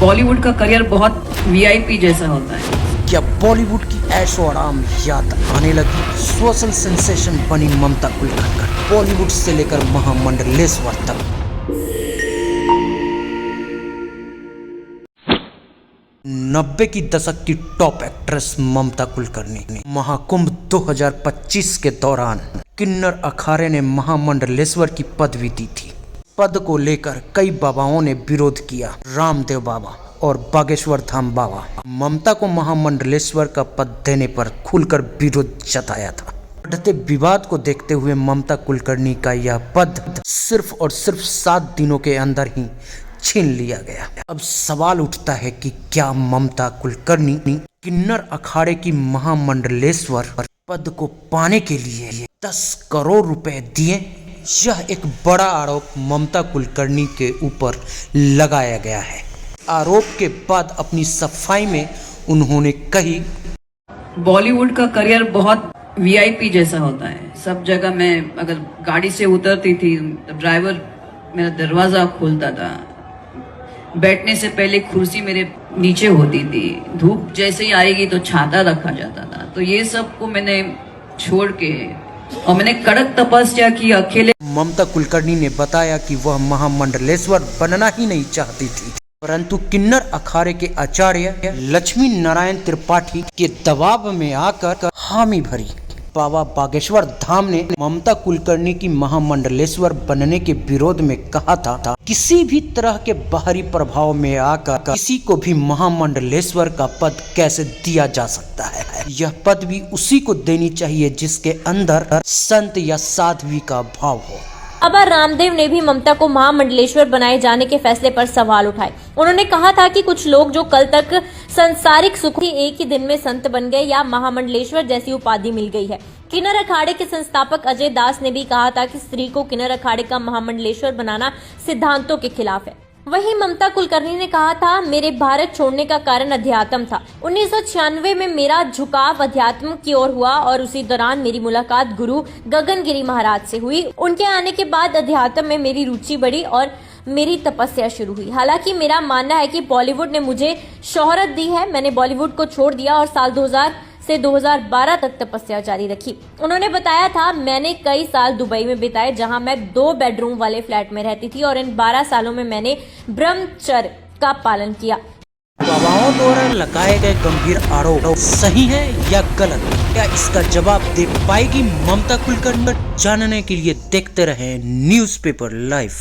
बॉलीवुड का करियर बहुत वीआईपी जैसा होता है। क्या बॉलीवुड की ऐशो आराम याद आने लगी? सोशल सेंसेशन बनी ममता कुलकर्णी, बॉलीवुड से लेकर महामंडलेश्वर तक। नब्बे की दशक की टॉप एक्ट्रेस ममता कुलकर्णी ने महाकुंभ 2025 के दौरान किन्नर अखाड़े ने महामंडलेश्वर की पदवी दी थी। पद को लेकर कई बाबाओं ने विरोध किया, रामदेव बाबा और बागेश्वर धाम बाबा। ममता को महामंडलेश्वर का पद देने पर खुलकर विरोध जताया था। बढ़ते विवाद को देखते हुए ममता कुलकर्णी का यह पद सिर्फ और सिर्फ 7 दिनों के अंदर ही छीन लिया गया। अब सवाल उठता है कि क्या ममता कुलकर्णी किन्नर अखाड़े की महामंडलेश्वर पद को पाने के लिए 10 करोड़ रुपए दिए? यह एक बड़ा आरोप ममता कुलकर्णी के ऊपर लगाया गया है। आरोप के बाद अपनी सफाई में उन्होंने कही, बॉलीवुड का करियर बहुत वीआईपी जैसा होता है। सब जगह मैं अगर गाड़ी से उतरती थी तो ड्राइवर मेरा दरवाजा खोलता था, बैठने से पहले कुर्सी मेरे नीचे होती थी, धूप जैसे ही आएगी तो छाता रखा जाता था। तो ये सब को मैंने छोड़ के और मैंने कड़क तपस्या की अकेले। ममता कुलकर्णी ने बताया कि वह महामंडलेश्वर बनना ही नहीं चाहती थी, परंतु किन्नर अखाड़े के आचार्य लक्ष्मी नारायण त्रिपाठी के दबाव में आकर हामी भरी। बाबा बागेश्वर धाम ने ममता कुलकर्णी की महामंडलेश्वर बनने के विरोध में कहा था, किसी भी तरह के बाहरी प्रभाव में आकर किसी को भी महामंडलेश्वर का पद कैसे दिया जा सकता है। यह पद भी उसी को देनी चाहिए जिसके अंदर संत या साध्वी का भाव हो। बाबा रामदेव ने भी ममता को महामंडलेश्वर बनाए जाने के फैसले पर सवाल उठाए। उन्होंने कहा था कि कुछ लोग जो कल तक संसारिक सुख एक ही दिन में संत बन गए या महामंडलेश्वर जैसी उपाधि मिल गई है। किन्नर अखाड़े के संस्थापक अजय दास ने भी कहा था कि स्त्री को किन्नर अखाड़े का महामंडलेश्वर बनाना सिद्धांतों के खिलाफ है। वहीं ममता कुलकर्णी ने कहा था, मेरे भारत छोड़ने का कारण अध्यात्म था। 1996 में मेरा झुकाव अध्यात्म की ओर हुआ और उसी दौरान मेरी मुलाकात गुरु गगनगिरी महाराज से हुई। उनके आने के बाद अध्यात्म में मेरी रुचि बढ़ी और मेरी तपस्या शुरू हुई। हालांकि मेरा मानना है कि बॉलीवुड ने मुझे शोहरत दी है। मैंने बॉलीवुड को छोड़ दिया और साल 2000 से 2012 तक तपस्या जारी रखी। उन्होंने बताया था, मैंने कई साल दुबई में बिताए जहां मैं 2 बेडरूम वाले फ्लैट में रहती थी और इन 12 सालों में मैंने ब्रह्मचर्य का पालन किया। बाबाओं द्वारा लगाए गए गंभीर आरोप सही है या गलत? क्या इसका जवाब दे पाएगी ममता कुलकर्णी? जानने के लिए देखते रहे न्यूज़पेपर लाइव।